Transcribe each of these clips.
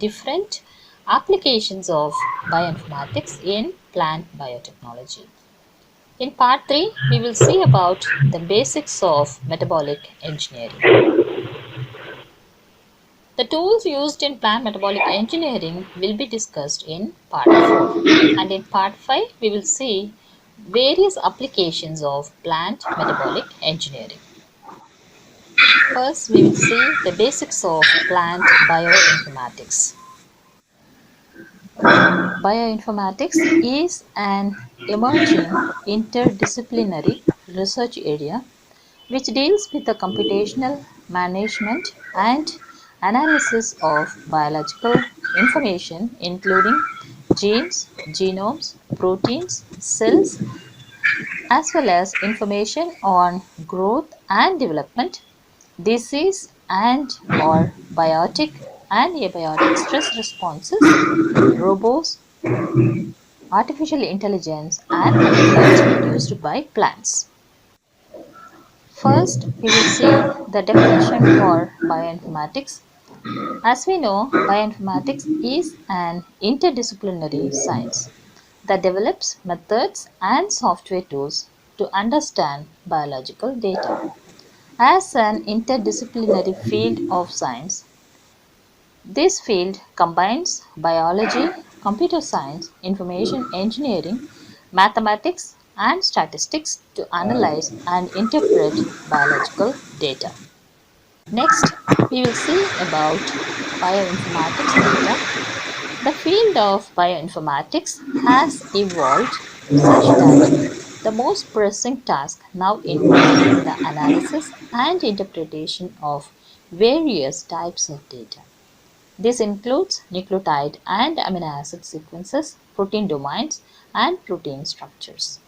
different applications of bioinformatics in plant biotechnology. In part 3, we will see about the basics of metabolic engineering. The tools used in plant metabolic engineering will be discussed in part 4. And in part 5, we will see various applications of plant metabolic engineering. First, we will see the basics of plant bioinformatics. Bioinformatics is an emerging interdisciplinary research area which deals with the computational management and analysis of biological information including genes, genomes, proteins, cells, as well as information on growth and development, disease and or biotic and abiotic stress responses, robots, artificial intelligence and metabolites produced by plants. First, we will see the definition for bioinformatics. As we know, bioinformatics is an interdisciplinary science that develops methods and software tools to understand biological data. As an interdisciplinary field of science, this field combines biology, computer science, information engineering, mathematics, and statistics to analyze and interpret biological data. Next, we will see about bioinformatics data. The field of bioinformatics has evolved such that the most pressing task now involves the analysis and interpretation of various types of data. This includes nucleotide and amino acid sequences, protein domains, and protein structures.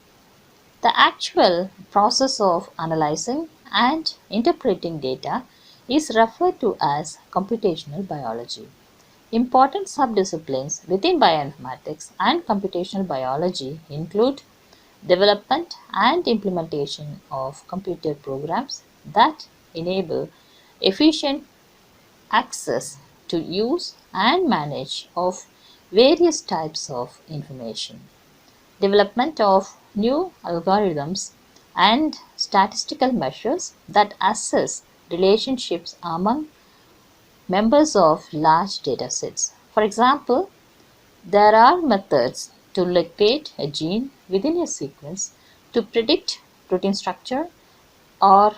The actual process of analyzing and interpreting data is referred to as computational biology. Important subdisciplines within bioinformatics and computational biology include development and implementation of computer programs that enable efficient access to use and manage of various types of information, development of new algorithms and statistical measures that assess relationships among members of large data sets. For example, there are methods to locate a gene within a sequence to predict protein structure or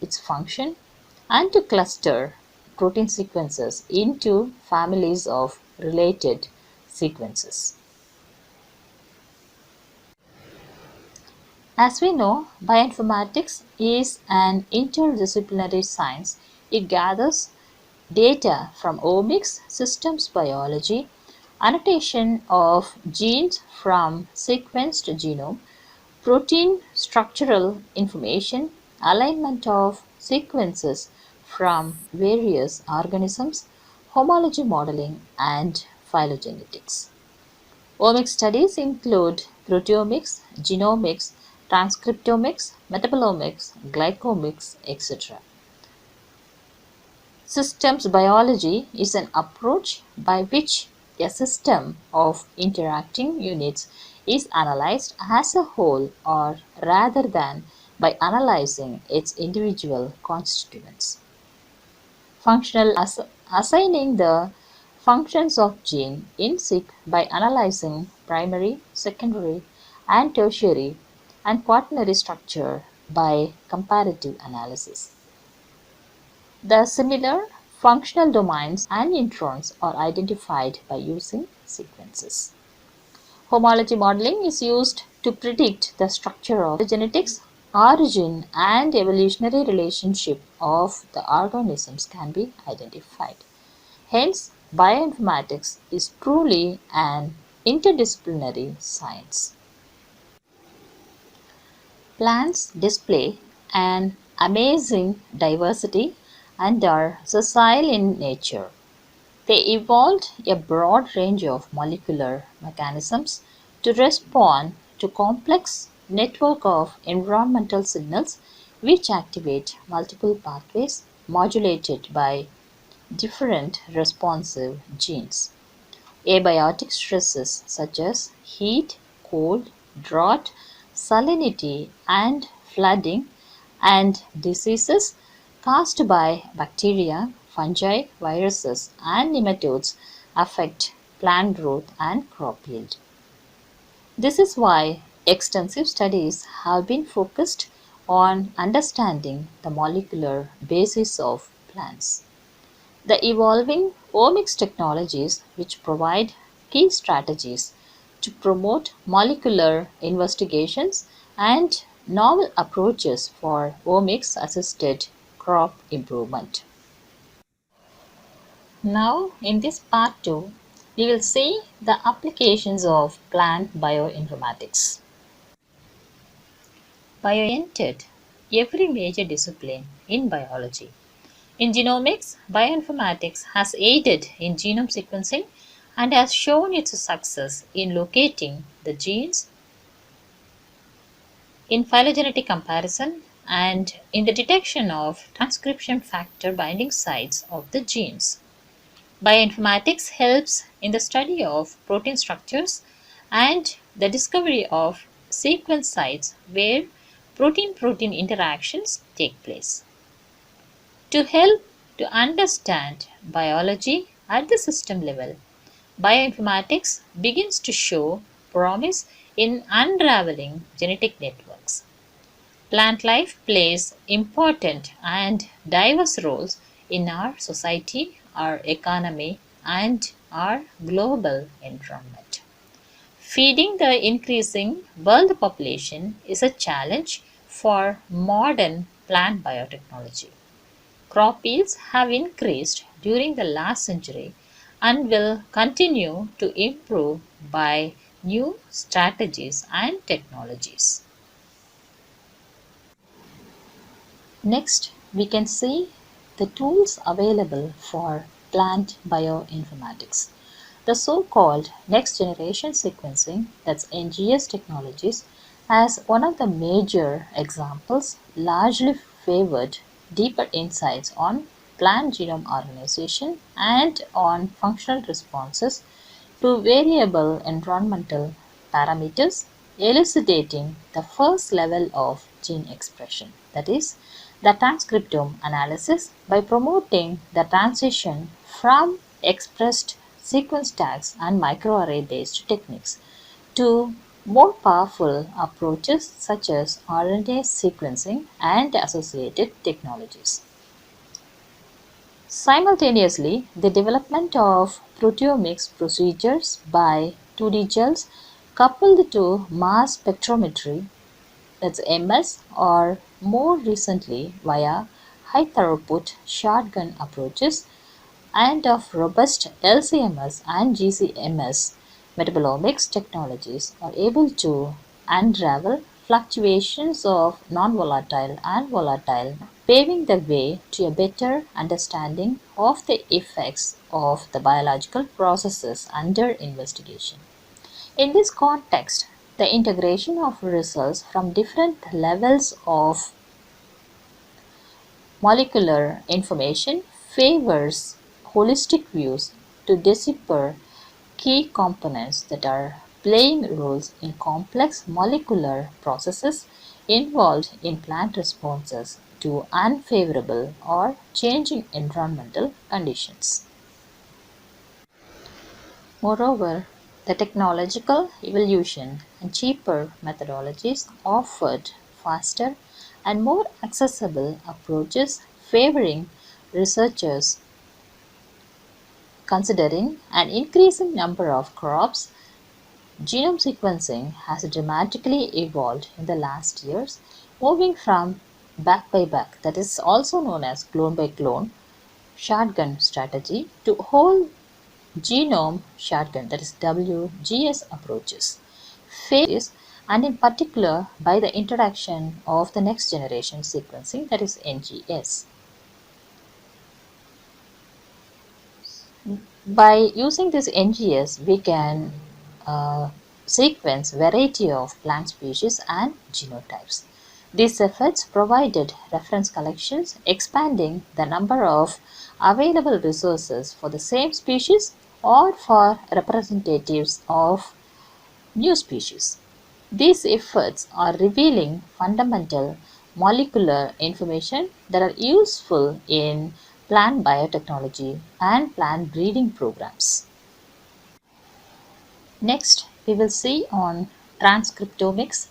its function and to cluster protein sequences into families of related sequences. As we know, bioinformatics is an interdisciplinary science. It gathers data from omics, systems biology, annotation of genes from sequenced genome, protein structural information, alignment of sequences from various organisms, homology modeling, and phylogenetics. Omics studies include proteomics, genomics, transcriptomics, metabolomics, glycomics, etc. Systems biology is an approach by which a system of interacting units is analyzed as a whole or rather than by analyzing its individual constituents. Functional assigning the functions of gene in seq by analyzing primary, secondary, and tertiary and quaternary structure by comparative analysis. The similar functional domains and introns are identified by using sequences. Homology modeling is used to predict the structure of genetics, origin, and evolutionary relationship of the organisms can be identified. Hence, bioinformatics is truly an interdisciplinary science. Plants display an amazing diversity and are sessile in nature. They evolved a broad range of molecular mechanisms to respond to complex network of environmental signals which activate multiple pathways modulated by different responsive genes. Abiotic stresses such as heat, cold, drought, salinity, and flooding, and diseases caused by bacteria, fungi, viruses, and nematodes affect plant growth and crop yield. This is why extensive studies have been focused on understanding the molecular basis of plants. The evolving omics technologies, which provide key strategies to promote molecular investigations and novel approaches for omics assisted crop improvement. Now, in this part 2, we will see the applications of plant bioinformatics. Bio entered every major discipline in biology. In genomics, bioinformatics has aided in genome sequencing and has shown its success in locating the genes in phylogenetic comparison and in the detection of transcription factor binding sites of the genes. Bioinformatics helps in the study of protein structures and the discovery of sequence sites where protein protein interactions take place. To help to understand biology at the system level, bioinformatics begins to show promise in unraveling genetic networks. Plant life plays important and diverse roles in our society, our economy, and our global environment. Feeding the increasing world population is a challenge for modern plant biotechnology. Crop yields have increased during the last century and will continue to improve by new strategies and technologies. Next, we can see the tools available for plant bioinformatics. The so-called next generation sequencing, that's NGS technologies, as one of the major examples largely favored deeper insights on plant genome organization and on functional responses to variable environmental parameters, elucidating the first level of gene expression, that is, the transcriptome analysis by promoting the transition from expressed sequence tags and microarray based techniques to more powerful approaches such as RNA sequencing and associated technologies. Simultaneously, the development of proteomics procedures by 2D gels coupled to mass spectrometry, that's MS, or more recently via high throughput shotgun approaches and of robust LCMS and GCMS metabolomics technologies are able to unravel fluctuations of non-volatile and volatile, paving the way to a better understanding of the effects of the biological processes under investigation. In this context, the integration of results from different levels of molecular information favors holistic views to decipher key components that are playing roles in complex molecular processes involved in plant responses to unfavorable or changing environmental conditions. Moreover, the technological evolution and cheaper methodologies offered faster and more accessible approaches favoring researchers considering an increasing number of crops. Genome sequencing has dramatically evolved in the last years, moving from back by back, that is also known as clone by clone, shotgun strategy to whole genome shotgun, that is WGS approaches, phases, and in particular by the introduction of the next generation sequencing, that is NGS. By using this NGS, we can sequence variety of plant species and genotypes. These efforts provided reference collections, expanding the number of available resources for the same species or for representatives of new species. These efforts are revealing fundamental molecular information that are useful in plant biotechnology and plant breeding programs. Next, we will see on transcriptomics.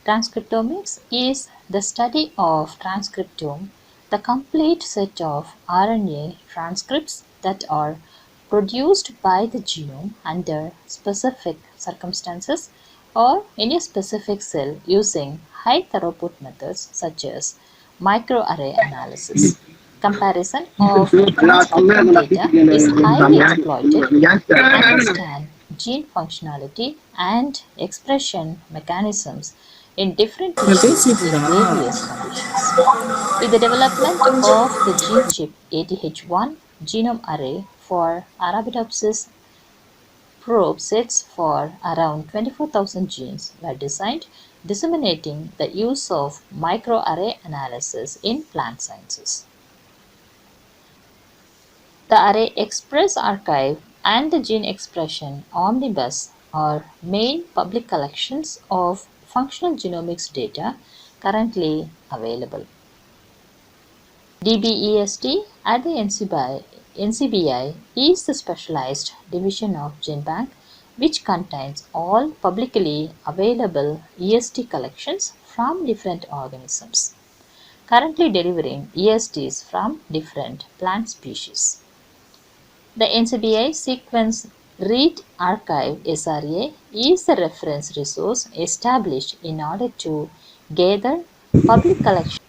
Transcriptomics is the study of transcriptome, the complete set of RNA transcripts that are produced by the genome under specific circumstances or in a specific cell using high throughput methods such as microarray analysis. Comparison of transcriptome data is highly exploited to understand gene functionality and expression mechanisms in different tissues in various conditions. With the development of the gene chip ATH1 genome array for Arabidopsis, probe sets for around 24,000 genes were designed, disseminating the use of microarray analysis in plant sciences. The Array Express Archive and the Gene Expression Omnibus are main public collections of functional genomics data currently available. DBEST at the NCBI is the specialized division of GenBank which contains all publicly available EST collections from different organisms, currently delivering ESTs from different plant species. The NCBI Sequence Read Archive (SRA) is the reference resource established in order to gather public collections.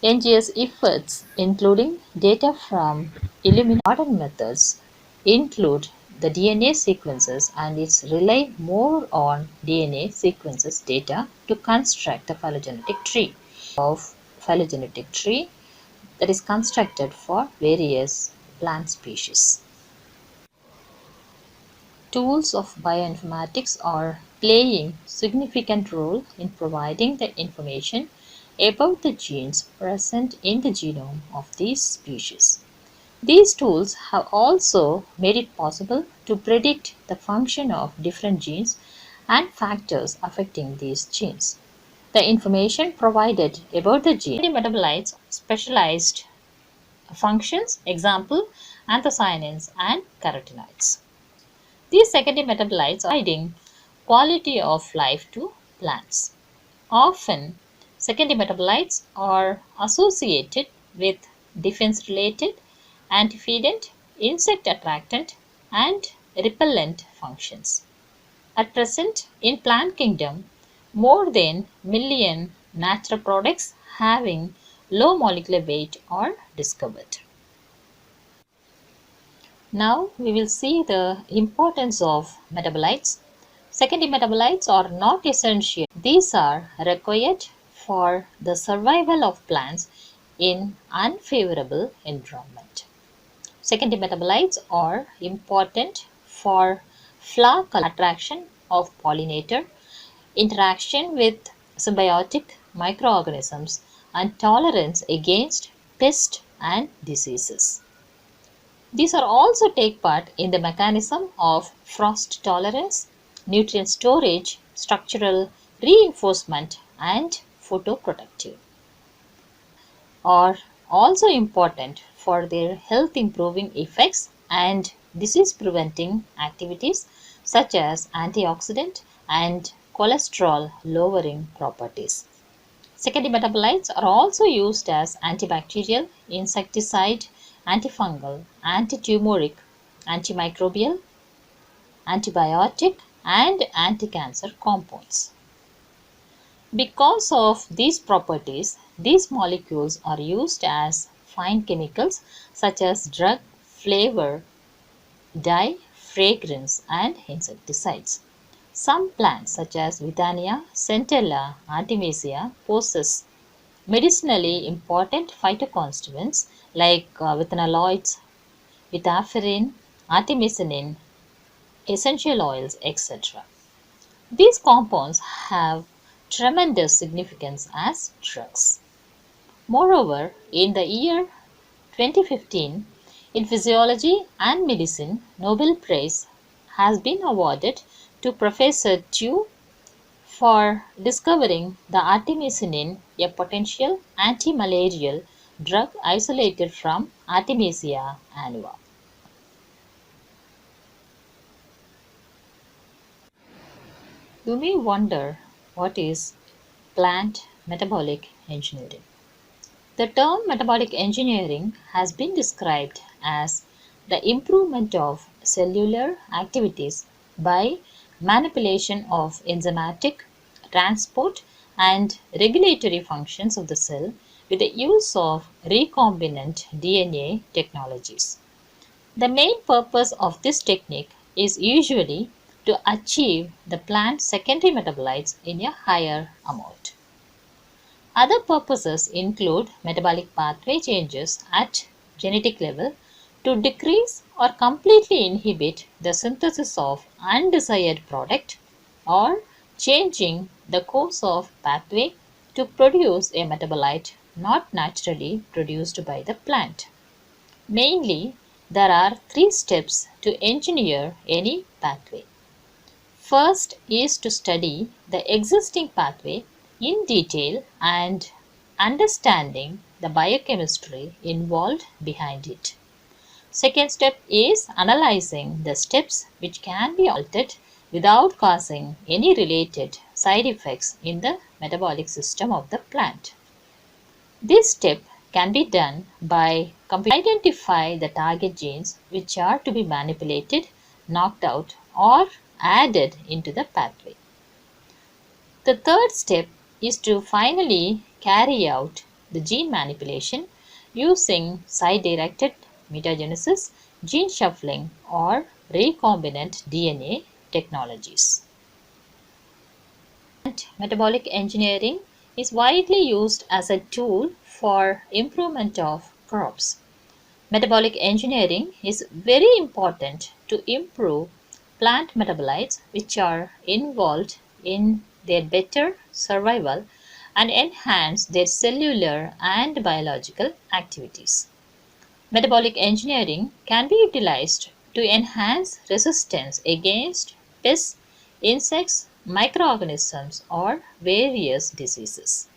NGS efforts, including data from Illumina modern methods, include the DNA sequences and its rely more on DNA sequences data to construct the phylogenetic tree that is constructed for various plant species. Tools of bioinformatics are playing significant role in providing the information about the genes present in the genome of these species. These tools have also made it possible to predict the function of different genes and factors affecting these genes. The information provided about the gene metabolites specialized functions, example anthocyanins and carotenoids. These secondary metabolites are providing quality of life to plants. Often, secondary metabolites are associated with defense-related, antioxidant, insect attractant, and repellent functions. At present, in plant kingdom, more than million natural products having low molecular weight are discovered. Now we will see the importance of metabolites. Secondary metabolites are not essential. These are required for the survival of plants in unfavorable environment. Secondary metabolites are important for flower attraction of pollinator, interaction with symbiotic microorganisms, and tolerance against pests and diseases. These are also take part in the mechanism of frost tolerance, nutrient storage, structural reinforcement, and photoprotective. Are also important for their health improving effects and disease preventing activities such as antioxidant and cholesterol lowering properties. Secondary metabolites are also used as antibacterial, insecticide, antifungal, antitumoric, antimicrobial, antibiotic, and anticancer compounds. Because of these properties, these molecules are used as fine chemicals such as drug, flavor, dye, fragrance, and insecticides. Some plants such as Withania, Centella, Artemisia possess medicinally important phytoconstituents like withanolides, withaferin, artemisinin, essential oils, etc. These compounds have tremendous significance as drugs. Moreover, in the year 2015, in Physiology and Medicine, Nobel Prize has been awarded to Professor Tu for discovering the artemisinin, a potential anti-malarial drug isolated from Artemisia annua. You may wonder, what is plant metabolic engineering? The term metabolic engineering has been described as the improvement of cellular activities by manipulation of enzymatic, transport, and regulatory functions of the cell with the use of recombinant DNA technologies. The main purpose of this technique is usually to achieve the plant secondary metabolites in a higher amount. Other purposes include metabolic pathway changes at genetic level to decrease or completely inhibit the synthesis of undesired product, or changing the course of pathway to produce a metabolite not naturally produced by the plant. Mainly, there are three steps to engineer any pathway. First is to study the existing pathway in detail and understanding the biochemistry involved behind it. Second step is analyzing the steps which can be altered without causing any related side effects in the metabolic system of the plant. This step can be done by identify the target genes which are to be manipulated, knocked out, or added into the pathway. The third step is to finally carry out the gene manipulation using site-directed mutagenesis, gene shuffling, or recombinant DNA technologies. Metabolic engineering is widely used as a tool for improvement of crops. Metabolic engineering is very important to improve plant metabolites which are involved in their better survival and enhance their cellular and biological activities. Metabolic engineering can be utilized to enhance resistance against pests, insects, microorganisms, or various diseases.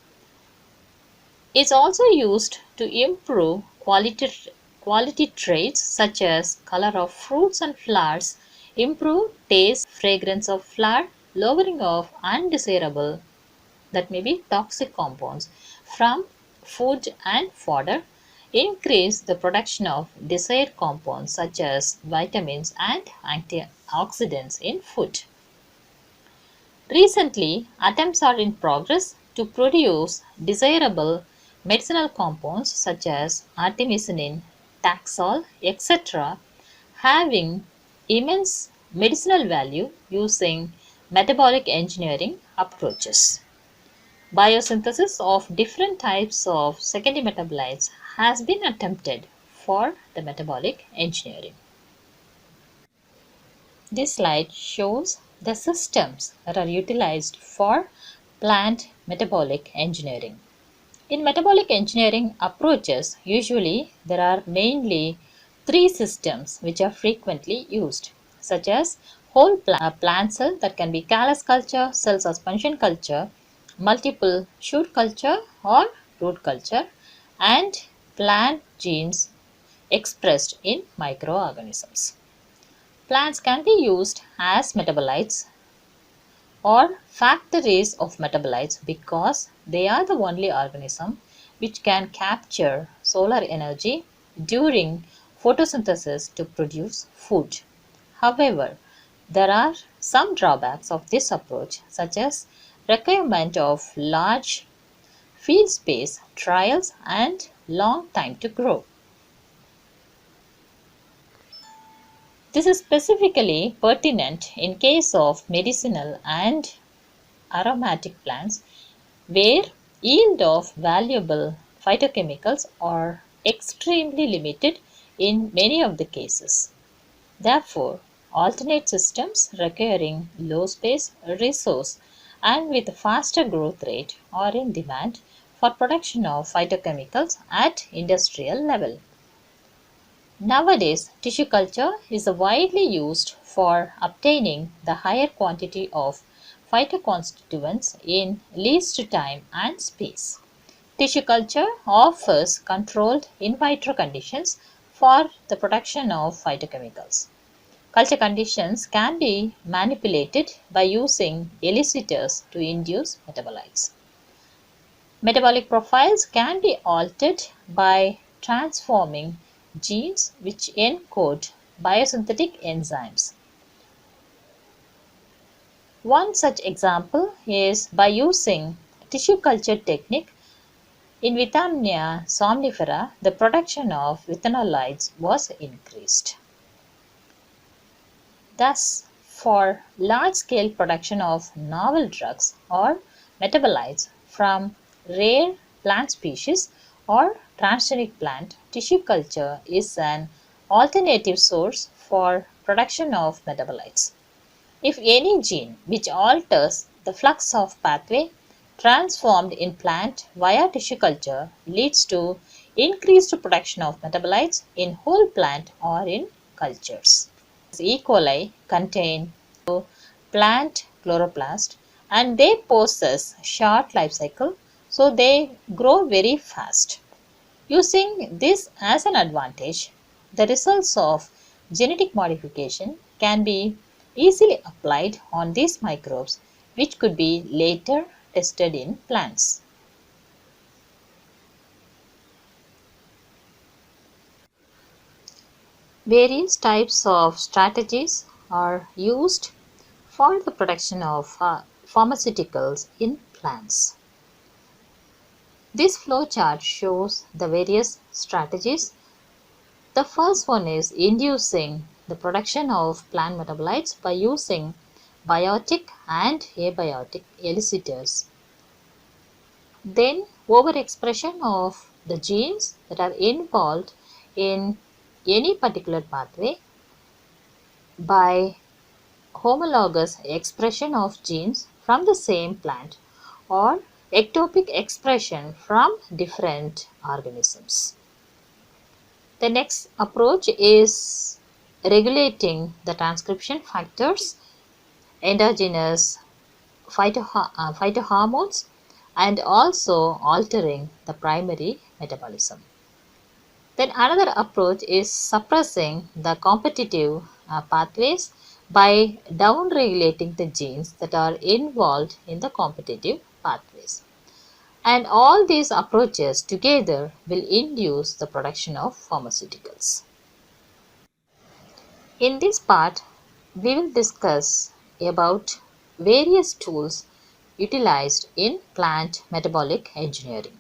It's also used to improve quality traits such as color of fruits and flowers, improve taste, fragrance of flower, lowering of undesirable, that may be toxic compounds from food and fodder, increase the production of desired compounds such as vitamins and antioxidants in food. Recently, attempts are in progress to produce desirable medicinal compounds such as artemisinin, taxol, etc., having immense medicinal value using metabolic engineering approaches. Biosynthesis of different types of secondary metabolites has been attempted for the metabolic engineering. This slide shows the systems that are utilized for plant metabolic engineering. In metabolic engineering approaches, usually there are mainly three systems which are frequently used, such as whole plant cell, that can be callus culture, cell suspension culture, multiple shoot culture or root culture, and plant genes expressed in microorganisms. Plants can be used as metabolites or factories of metabolites because they are the only organism which can capture solar energy during photosynthesis to produce food. However, there are some drawbacks of this approach, such as requirement of large field space, trials, and long time to grow. This is specifically pertinent in case of medicinal and aromatic plants where yield of valuable phytochemicals are extremely limited in many of the cases. Therefore, alternate systems requiring low space, resource, and with faster growth rate are in demand for production of phytochemicals at industrial level. Nowadays, tissue culture is widely used for obtaining the higher quantity of phytoconstituents in least time and space. Tissue culture offers controlled in vitro conditions for the production of phytochemicals. Culture conditions can be manipulated by using elicitors to induce metabolites. Metabolic profiles can be altered by transforming genes which encode biosynthetic enzymes. One such example is by using tissue culture technique in Withamnia somnifera, the production of withanolides was increased. Thus, for large-scale production of novel drugs or metabolites from rare plant species or transgenic plant, tissue culture is an alternative source for production of metabolites. If any gene which alters the flux of pathway transformed in plant via tissue culture leads to increased production of metabolites in whole plant or in cultures. E. coli contain plant chloroplast and they possess short life cycle, so they grow very fast. Using this as an advantage, the results of genetic modification can be easily applied on these microbes, which could be later tested in plants. Various types of strategies are used for the production of pharmaceuticals in plants. This flowchart shows the various strategies. The first one is inducing the production of plant metabolites by using biotic and abiotic elicitors. Then overexpression of the genes that are involved in any particular pathway by homologous expression of genes from the same plant or ectopic expression from different organisms. The next approach is regulating the transcription factors, endogenous phytohormones, and also altering the primary metabolism. Then another approach is suppressing the competitive pathways by downregulating the genes that are involved in the competitive pathways. And all these approaches together will induce the production of pharmaceuticals. In this part, we will discuss about various tools utilized in plant metabolic engineering.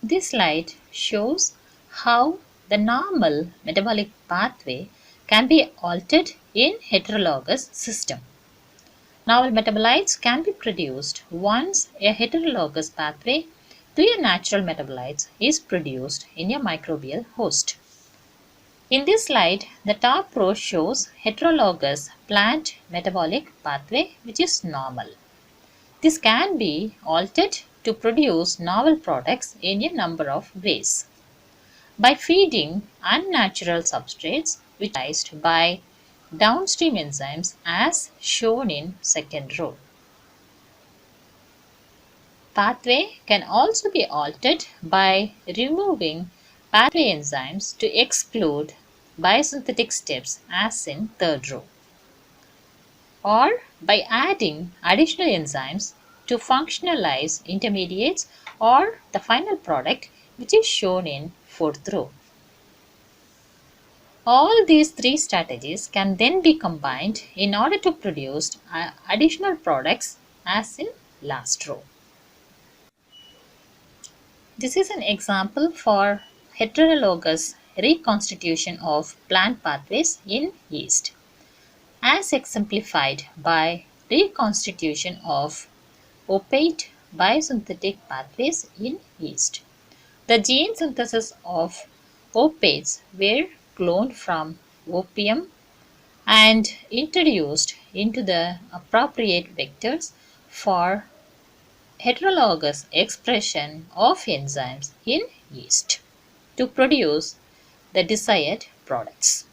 This slide shows how the normal metabolic pathway can be altered in heterologous system. Novel metabolites can be produced once a heterologous pathway to a natural metabolites is produced in a microbial host. In this slide, the top row shows heterologous plant metabolic pathway which is normal. This can be altered to produce novel products in a number of ways. By feeding unnatural substrates which are used by downstream enzymes as shown in second row. Pathway can also be altered by removing pathway enzymes to exclude biosynthetic steps as in third row, or by adding additional enzymes to functionalize intermediates or the final product which is shown in fourth row. All these three strategies can then be combined in order to produce additional products as in last row. This is an example for heterologous reconstitution of plant pathways in yeast, as exemplified by reconstitution of opaque biosynthetic pathways in yeast. The gene synthesis of opaques were cloned from opium and introduced into the appropriate vectors for heterologous expression of enzymes in yeast to produce the desired products.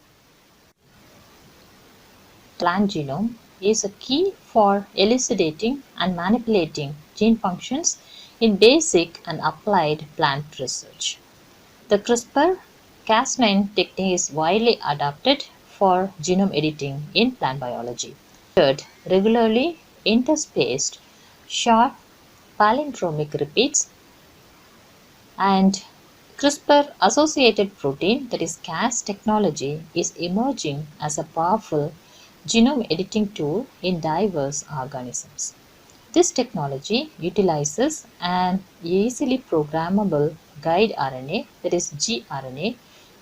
Plant genome is a key for elucidating and manipulating gene functions in basic and applied plant research. The CRISPR-Cas9 technique is widely adopted for genome editing in plant biology. Regularly interspaced short palindromic repeats and CRISPR associated protein, that is Cas technology, is emerging as a powerful genome editing tool in diverse organisms. This technology utilizes an easily programmable guide RNA, that is gRNA,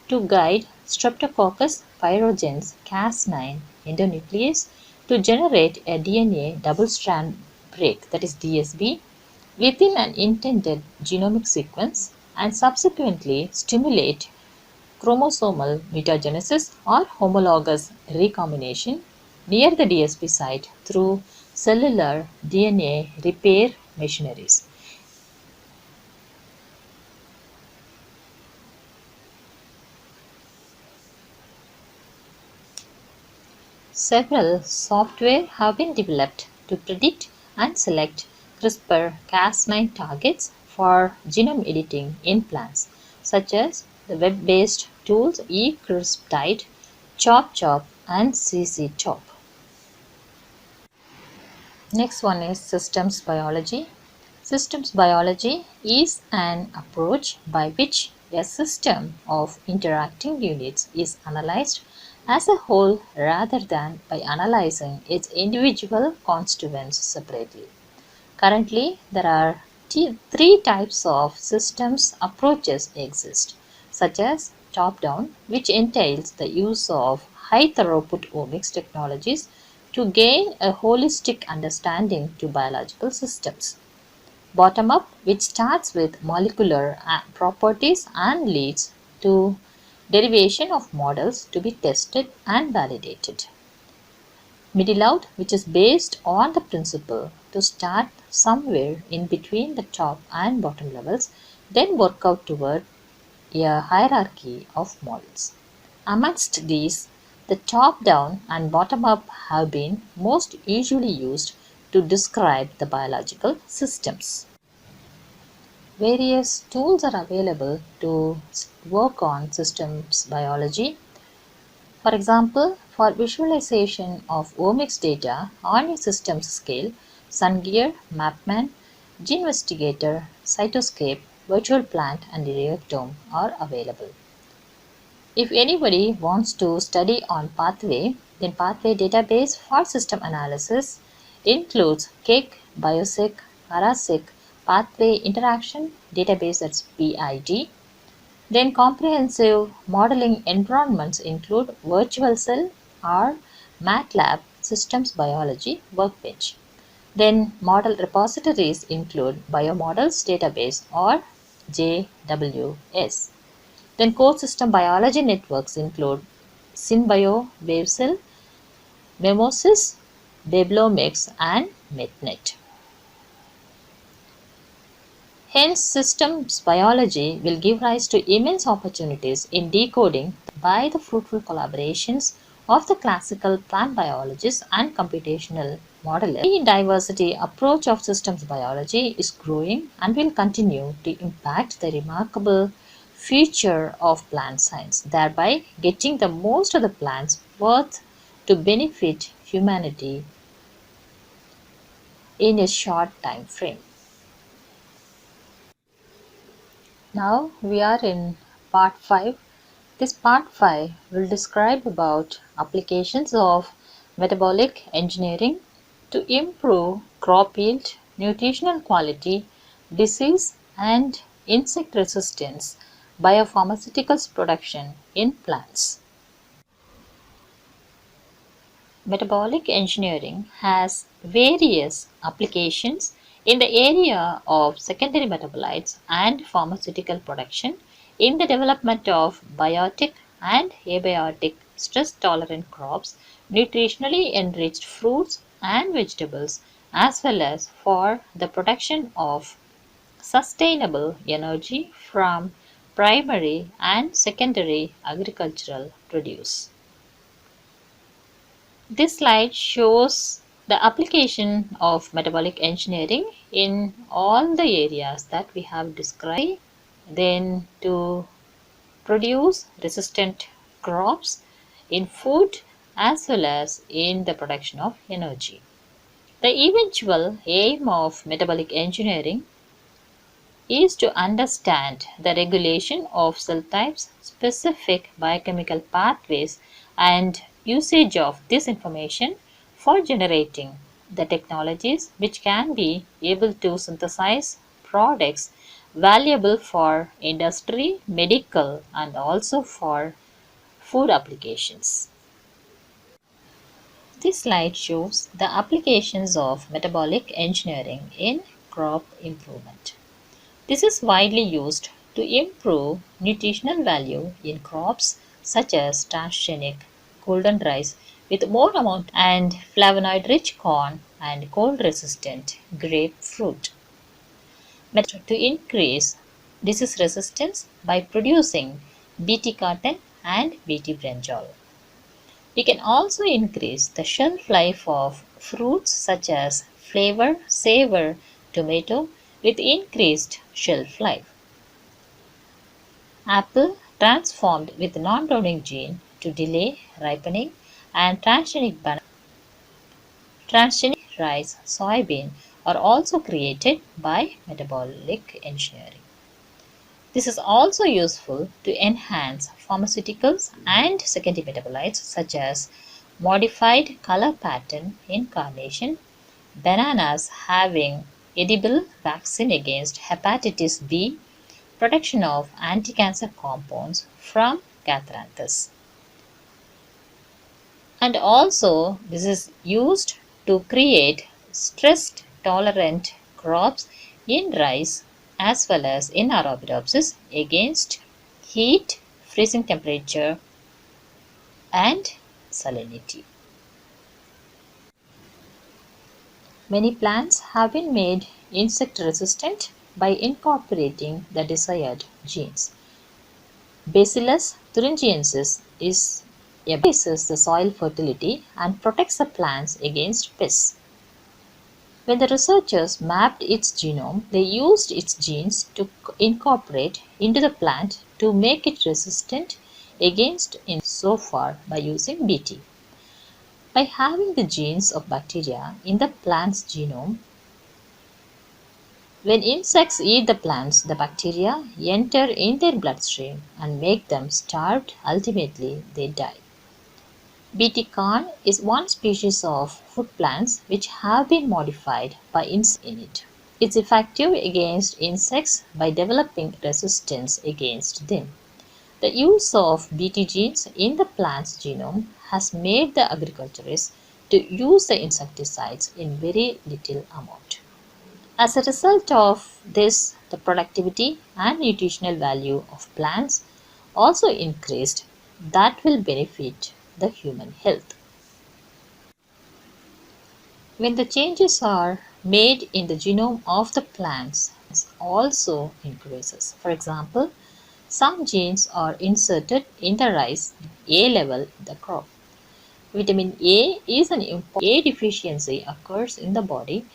to guide Streptococcus pyogenes Cas9 endonuclease to generate a DNA double-strand break, that is DSB, within an intended genomic sequence and subsequently stimulate chromosomal mutagenesis or homologous recombination near the DSP site through cellular DNA repair machineries. Several software have been developed to predict and select CRISPR-Cas9 targets for genome editing in plants, such as the web-based tools eCRISPTide, ChopChop, and CCTop. Next one is systems biology. Systems biology is an approach by which a system of interacting units is analyzed as a whole rather than by analyzing its individual constituents separately. Currently, there are three types of systems approaches exist, such as top-down, which entails the use of high-throughput omics technologies to gain a holistic understanding to biological systems. Bottom-up, which starts with molecular properties and leads to derivation of models to be tested and validated. Middle out, which is based on the principle to start somewhere in between the top and bottom levels, then work out toward a hierarchy of models. Amongst these, the top down and bottom up have been most usually used to describe the biological systems. Various tools are available to work on systems biology. For example, for visualization of omics data on a systems scale, SunGear, MapMan, GeneVestigator, Cytoscape, Virtual Plant, and Reactome are available. If anybody wants to study on pathway, then pathway database for system analysis includes KIC, BioSeq, ARASeq, pathway interaction database, that's PID. Then comprehensive modeling environments include Virtual Cell or MATLAB Systems Biology Workbench. Then model repositories include Biomodels Database or JWS. Then core system biology networks include SynBio, WaveCell, Memosis, Bablomics, and MetNet. Hence, systems biology will give rise to immense opportunities in decoding by the fruitful collaborations of the classical plant biologists and computational modelers. The diversity approach of systems biology is growing and will continue to impact the remarkable future of plant science, thereby getting the most of the plants worth to benefit humanity in a short time frame. Now we are in part 5. This part 5 will describe about applications of metabolic engineering to improve crop yield, nutritional quality, disease and insect resistance, biopharmaceuticals production in plants. Metabolic engineering has various applications in the area of secondary metabolites and pharmaceutical production in the development of biotic and abiotic stress-tolerant crops, nutritionally enriched fruits and vegetables, as well as for the production of sustainable energy from primary and secondary agricultural produce. This slide shows the application of metabolic engineering in all the areas that we have described, then to produce resistant crops in food as well as in the production of energy. The eventual aim of metabolic engineering is to understand the regulation of cell types, specific biochemical pathways, and usage of this information for generating the technologies which can be able to synthesize products valuable for industry, medical, and also for food applications. This slide shows the applications of metabolic engineering in crop improvement. This is widely used to improve nutritional value in crops such as transgenic golden rice with more amount and flavonoid-rich corn and cold-resistant grapefruit. To increase disease resistance by producing Bt cotton and Bt brinjal. We can also increase the shelf life of fruits such as flavor saver tomato with increased shelf life. Apple transformed with non-browning gene to delay ripening and transgenic rice, soybean are also created by metabolic engineering. This is also useful to enhance pharmaceuticals and secondary metabolites such as modified color pattern in carnation, bananas having edible vaccine against hepatitis B, protection of anti-cancer compounds from catharanthus. And also this is used to create stress-tolerant crops in rice as well as in Arabidopsis against heat, freezing temperature, and salinity. Many plants have been made insect resistant by incorporating the desired genes. Bacillus thuringiensis increases the soil fertility and protects the plants against pests. When the researchers mapped its genome, they used its genes to incorporate into the plant to make it resistant against insects so far by using Bt. By having the genes of bacteria in the plant's genome, when insects eat the plants, the bacteria enter in their bloodstream and make them starved. Ultimately, they die. Bt corn is one species of food plants which have been modified by insects in it. It's effective against insects by developing resistance against them. The use of Bt genes in the plant's genome has made the agriculturists to use the insecticides in very little amount. As a result of this, the productivity and nutritional value of plants also increased. That will benefit the human health. When the changes are made in the genome of the plants, also increases. For example, some genes are inserted in the rice A level in the crop. Vitamin A is an important A deficiency occurs in the body.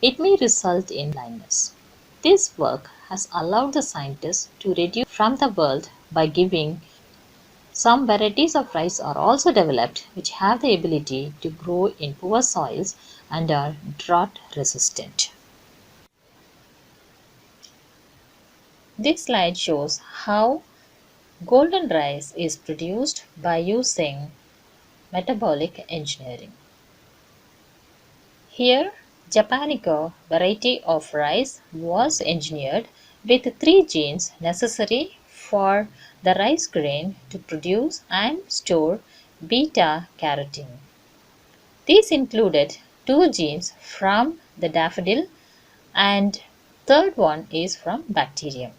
It may result in blindness. This work has allowed the scientists to reduce from the world by giving some varieties of rice are also developed which have the ability to grow in poor soils and are drought resistant. This slide shows how golden rice is produced by using metabolic engineering. Here, Japanica variety of rice was engineered with 3 genes necessary for the rice grain to produce and store beta-carotene. These included 2 genes from the daffodil and third one is from bacterium.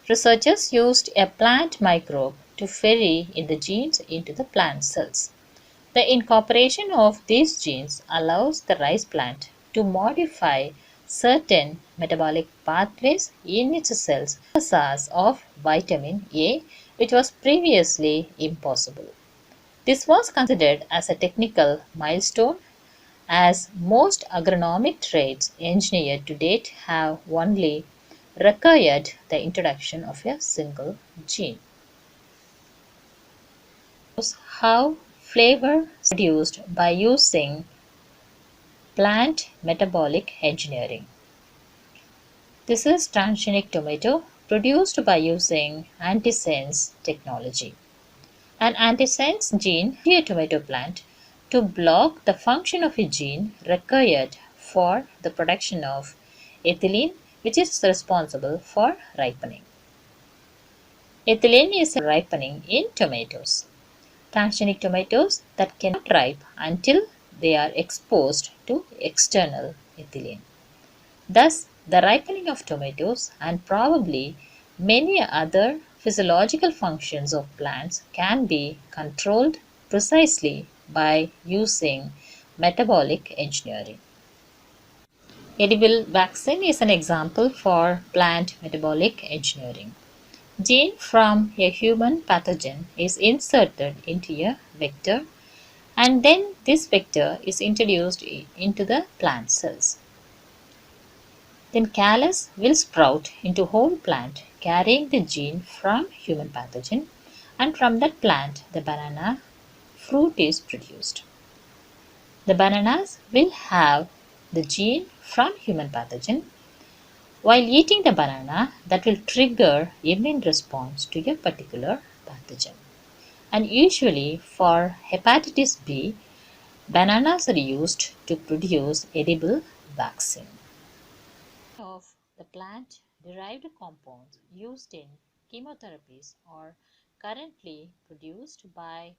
Researchers used a plant microbe to ferry in the genes into the plant cells. The incorporation of these genes allows the rice plant to modify certain metabolic pathways in its cells for the source of vitamin A, which was previously impossible. This was considered as a technical milestone as most agronomic traits engineered to date have only required the introduction of a single gene. How flavor is produced by using plant metabolic engineering. This is transgenic tomato produced by using antisense technology. An antisense gene in a tomato plant to block the function of a gene required for the production of ethylene, which is responsible for ripening. Ethylene is ripening in tomatoes. Transgenic tomatoes that cannot ripe until they are exposed to external ethylene. Thus, the ripening of tomatoes and probably many other physiological functions of plants can be controlled precisely by using metabolic engineering. Edible vaccine is an example for plant metabolic engineering. Gene from a human pathogen is inserted into a vector and then this vector is introduced into the plant cells. Then callus will sprout into whole plant carrying the gene from human pathogen and from that plant the banana fruit is produced. The bananas will have the gene from human pathogen. While eating the banana, that will trigger immune response to a particular pathogen. And usually for hepatitis B, bananas are used to produce edible vaccine. Of the plant derived compounds used in chemotherapies are currently produced by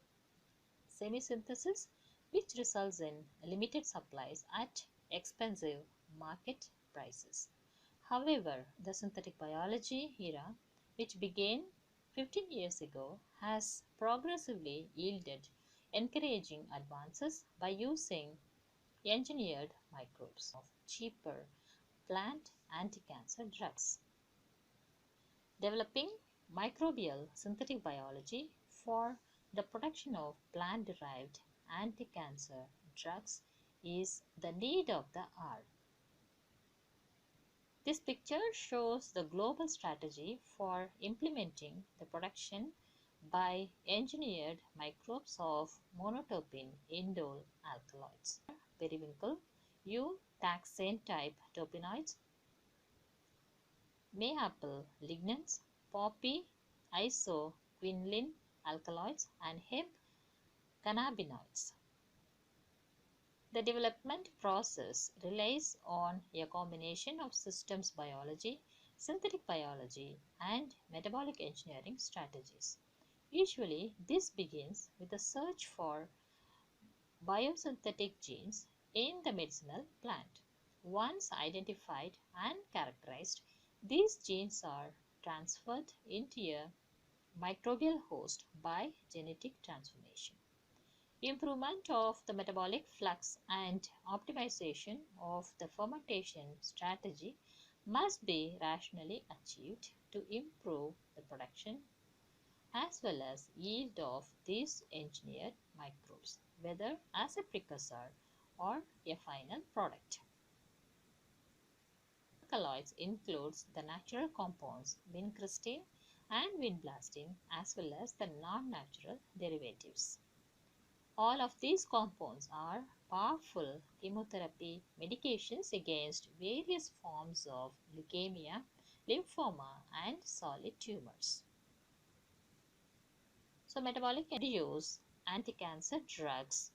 semisynthesis, which results in limited supplies at expensive market prices. However, the synthetic biology era, which began 15 years ago, has progressively yielded encouraging advances by using engineered microbes of cheaper plant anti-cancer drugs. Developing microbial synthetic biology for the production of plant-derived anti-cancer drugs is the need of the hour. This picture shows the global strategy for implementing the production by engineered microbes of monotopin indole alkaloids. Periwinkle, eutaxane type topinoids, mayapple lignans, poppy isoquinoline alkaloids, and hemp cannabinoids. The development process relies on a combination of systems biology, synthetic biology, and metabolic engineering strategies. Usually, this begins with the search for biosynthetic genes in the medicinal plant. Once identified and characterized, these genes are transferred into a microbial host by genetic transformation. Improvement of the metabolic flux and optimization of the fermentation strategy must be rationally achieved to improve the production as well as yield of these engineered microbes, whether as a precursor or a final product. Alkaloids includes the natural compounds vincristine and vinblastine as well as the non-natural derivatives. All of these compounds are powerful chemotherapy medications against various forms of leukemia, lymphoma, and solid tumors. So, metabolic use anti-cancer drugs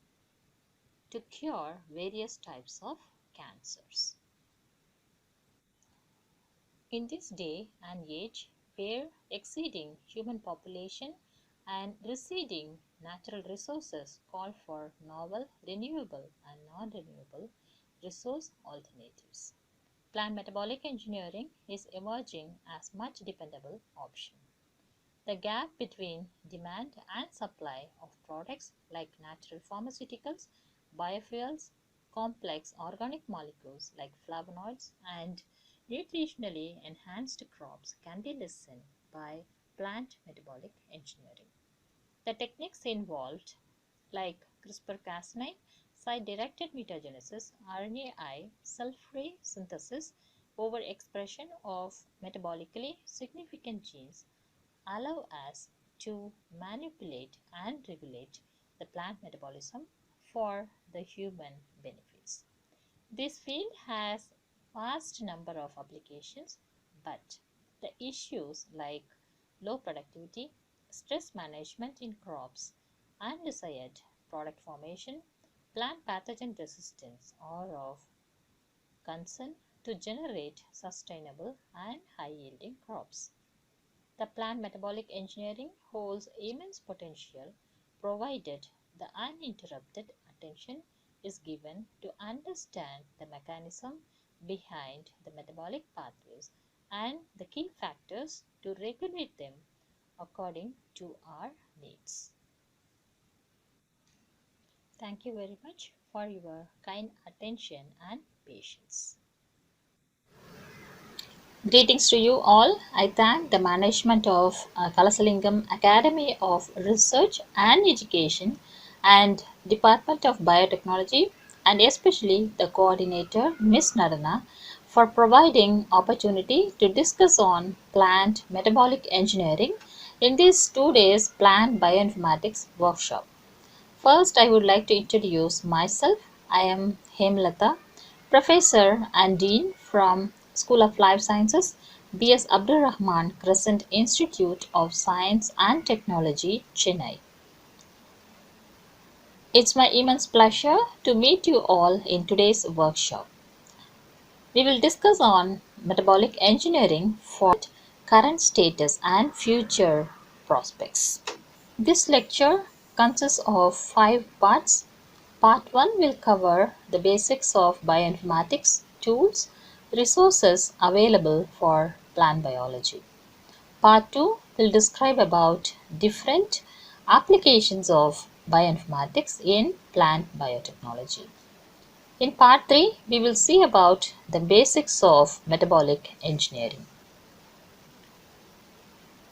to cure various types of cancers. In this day and age, where exceeding human population and receding natural resources call for novel, renewable, and non renewable resource alternatives, plant metabolic engineering is emerging as much dependable option. The gap between demand and supply of products like natural pharmaceuticals, biofuels, complex organic molecules like flavonoids, and nutritionally enhanced crops can be lessened by plant metabolic engineering. The techniques involved, like CRISPR-Cas9, site-directed mutagenesis, RNAi cell-free synthesis, overexpression of metabolically significant genes, allow us to manipulate and regulate the plant metabolism for the human benefits. This field has vast number of applications, but the issues like low productivity, stress management in crops, undesired product formation, plant pathogen resistance are of concern to generate sustainable and high yielding crops. The plant metabolic engineering holds immense potential provided the uninterrupted attention is given to understand the mechanism behind the metabolic pathways and the key factors to regulate them according to our needs. Thank you very much for your kind attention and patience. Greetings to you all. I thank the management of Kalasalingam Academy of Research and Education and Department of Biotechnology, and especially the coordinator Ms. Nadana, for providing opportunity to discuss on plant metabolic engineering in this 2 days plant bioinformatics workshop. First, I would like to introduce myself. I am Hemlata, Professor and Dean from School of Life Sciences, B.S. Abdul Rahman Crescent Institute of Science and Technology, Chennai. It's my immense pleasure to meet you all in today's workshop. We will discuss on metabolic engineering for current status and future prospects. This lecture consists of 5 parts. Part 1 will cover the basics of bioinformatics, tools, resources available for plant biology. Part 2 will describe about different applications of bioinformatics in plant biotechnology. In Part 3, we will see about the basics of metabolic engineering.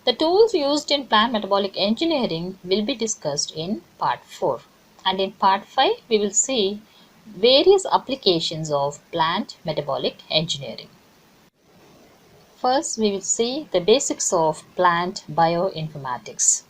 The tools used in plant metabolic engineering will be discussed in Part 4. And in Part 5, we will see various applications of plant metabolic engineering. First, we will see the basics of plant bioinformatics.